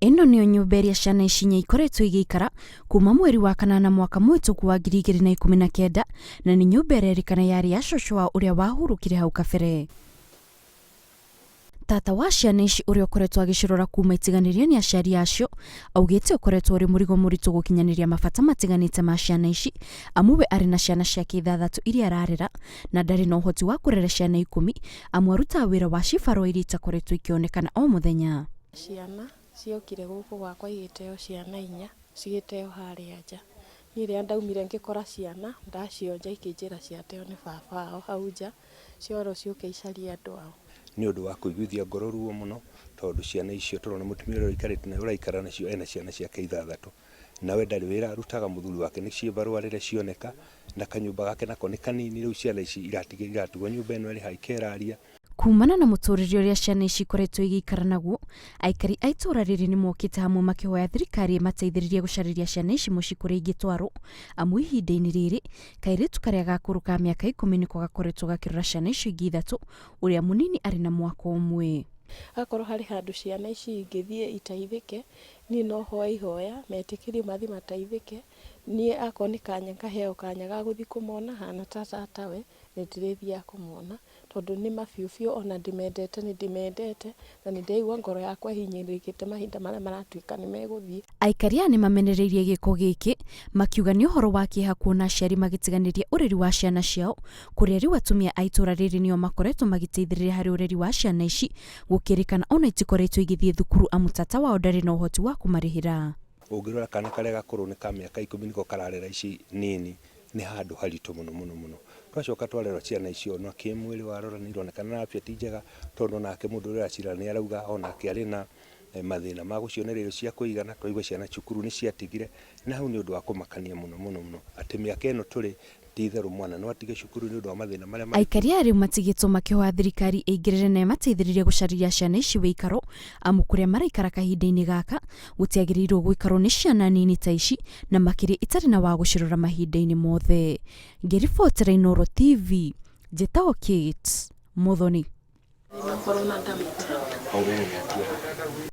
Ino niyo nyumba iria ciana ici ikoretwo igiikara kuma mweri wa kanana mwaka mwituku wa 2019 na ni nyumba irerikana yari ya cũcũ wao uria wahurukire hau kabere. Tata wa ciana ici uria ukoretwo agicirora kuma itiganirie ni aciari acio augite ukoretwo uri murigo muritu gukinyaniria mabata matiganite ma ciana ici amu we ari na ciana ciake 6 iria ararera na ndari na uhoti wa kurera ciana 10 amwe aruta wira wa cibaro iria itakoretwo ikionekana o muthenya. Ciana ciokire guku gwakwa igiteo ciana 4 cigiteo haria nja ni ria ndaumire ngikora ciana ndacionja ikinjira ciateo ni baba ao hau nja cioro ciuke icaria andu ao ni undu wa kuiguithia ngoro ruo muno tondu ciana icio turona mutumia uria ikarite na uraikara nacio ena ciana ciake 6 nawe ndari wira arutaga muthuri wake ni cibarua rire cioneka na kanyumba gake nako ni kanini riu ciana ici iratigwo nyumba eno iri haikeraria. Kumana na muturire uria ciana ici ikoretwo igiikara naguo, aikari a itura riri ni mokite hamwe makihoya thirikari imateithiririe gucariria ciana ici muci kuria ingitwarwo amu ihinda-ini riri Kairitu karia gakuruka miaka 10 niko gakoretwo gakirora ciana ici 3 uria munini ari na mwaka umwe. Akorwo hari handu ciana ici ingithie itaithike ni no hoya metikirie mathi mataithike ni akoni kanya kaheo kanya ga guthi kumona hana tatawe nitirithia kumona tondu ni mafiufio ona ndimendete na ni ndeigua ngoro yakwa hinyirikite mahinda maria maratuika ni meguthie. Aikari ni mamenereirie giko giki makiuga ni uhoro wa kieha kuona aciari magitiganiria ureri wa ciana ciao kuria riu atumia a itura riri nio makoretwo magiteithiriria hari ureri wa ciana ici gukirikana ona itikoretwo igithie thukuru amu tata wao ndari na uhoti wa kumarihira. Ungirora kana karia gakuru ni ka miaka 10 niko kararera ici nini ni handu haritu muno twacoka twarerwa ciana icio no kimwiri warora ni ironekana na afya ti njega tondu nake mundu uria acira ni arauga ona ke ari na mathina ma gucionererio cia kuigana twaigua ciana cukuru ni ciatigire na hau ni undu wa kumakania muno ati miaka eno turi titheru mwana no atige cukuru ni undu wa mathina maria aikari ari matigitwo makihoya thirikari igirire na imateithiririe gucariria ciana ici wiikaro amu kuria maraikara kahinda-ini gaka gutiagirirwo guikarwo ni ciana nini ta ici na makiri itari na wa gucirora mahinda-ini mothe. Ngiribotera Inooro TV Njitao Kate Muthoni.